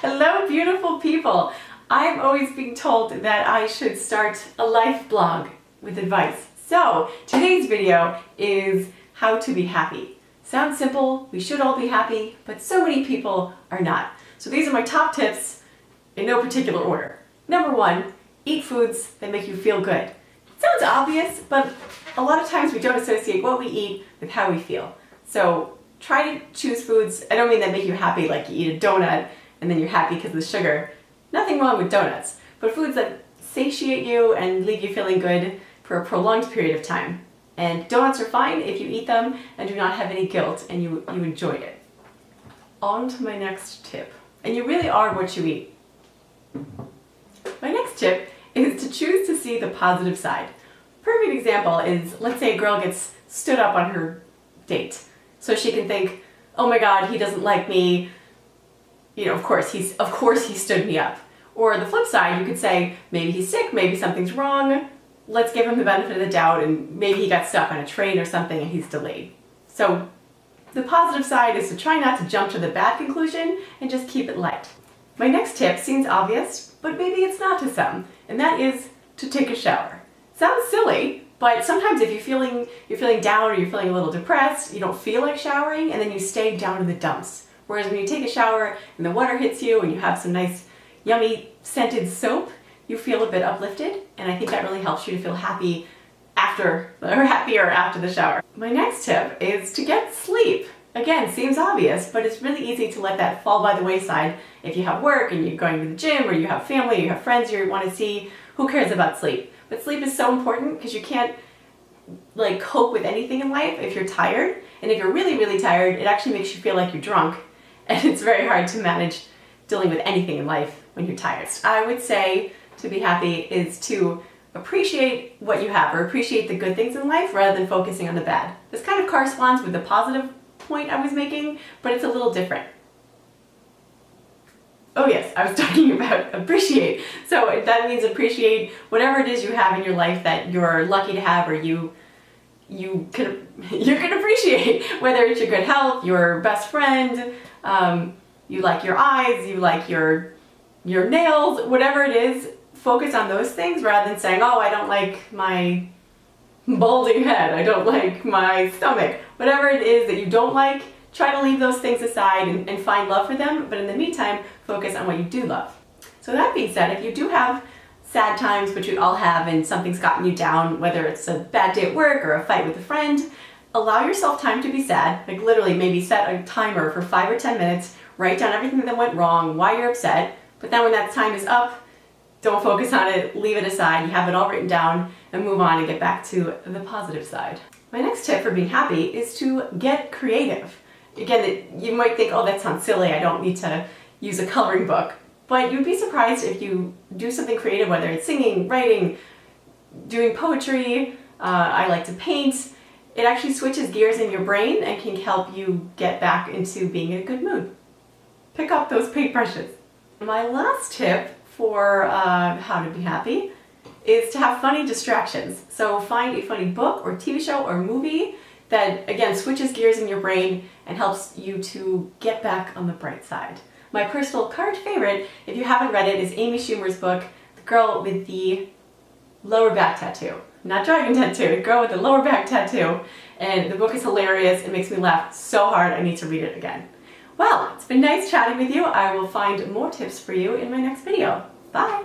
Hello, beautiful people. I'm always being told that I should start a life blog with advice. So today's video is how to be happy. Sounds simple, we should all be happy, but so many people are not. So these are my top tips in no particular order. Number one, eat foods that make you feel good. It sounds obvious, but a lot of times we don't associate what we eat with how we feel. So try to choose foods, I don't mean that make you happy like you eat a donut and then you're happy because of the sugar. Nothing wrong with donuts, but foods that satiate you and leave you feeling good for a prolonged period of time. And donuts are fine if you eat them and do not have any guilt and you enjoyed it. On to my next tip. And you really are what you eat. My next tip is to choose to see the positive side. Perfect example is, let's say a girl gets stood up on her date. So she can think, oh my God, he doesn't like me. You know, of course he stood me up. Or the flip side, you could say, maybe he's sick, maybe something's wrong. Let's give him the benefit of the doubt and maybe he got stuck on a train or something and he's delayed. So the positive side is to try not to jump to the bad conclusion and just keep it light. My next tip seems obvious, but maybe it's not to some, and that is to take a shower. Sounds silly, but sometimes if you're feeling down or you're feeling a little depressed, you don't feel like showering and then you stay down in the dumps. Whereas when you take a shower and the water hits you and you have some nice yummy scented soap, you feel a bit uplifted, and I think that really helps you to feel happy after, or happier after the shower. My next tip is to get sleep. Again, seems obvious, but it's really easy to let that fall by the wayside if you have work and you're going to the gym or you have family, or you have friends you want to see. Who cares about sleep? But sleep is so important because you can't cope with anything in life if you're tired. And if you're really, really tired, it actually makes you feel like you're drunk. And it's very hard to manage dealing with anything in life when you're tired. I would say to be happy is to appreciate what you have, or appreciate the good things in life rather than focusing on the bad. This kind of corresponds with the positive point I was making, but it's a little different. Oh yes, I was talking about appreciate. So that means appreciate whatever it is you have in your life that you're lucky to have, or you can appreciate, whether it's your good health, your best friend, you like your eyes, you like your nails, whatever it is. Focus on those things rather than saying, oh, I don't like my balding head, I don't like my stomach. Whatever it is that you don't like, try to leave those things aside and find love for them, but in the meantime, focus on what you do love. So that being said, if you do have sad times, which we all have, and something's gotten you down, whether it's a bad day at work or a fight with a friend, allow yourself time to be sad. Like literally maybe set a timer for 5 or 10 minutes, write down everything that went wrong, why you're upset, but then when that time is up, don't focus on it, leave it aside, you have it all written down, and move on and get back to the positive side. My next tip for being happy is to get creative. Again, you might think, oh, that sounds silly, I don't need to use a coloring book. But you'd be surprised if you do something creative, whether it's singing, writing, doing poetry, I like to paint. It actually switches gears in your brain and can help you get back into being in a good mood. Pick up those paintbrushes. My last tip for how to be happy is to have funny distractions. So find a funny book or TV show or movie that, again, switches gears in your brain and helps you to get back on the bright side. My personal current favorite, if you haven't read it, is Amy Schumer's book, The Girl with the Lower Back Tattoo. Not Dragon Tattoo, The Girl with the Lower Back Tattoo. And the book is hilarious. It makes me laugh so hard I need to read it again. Well, it's been nice chatting with you. I will find more tips for you in my next video. Bye!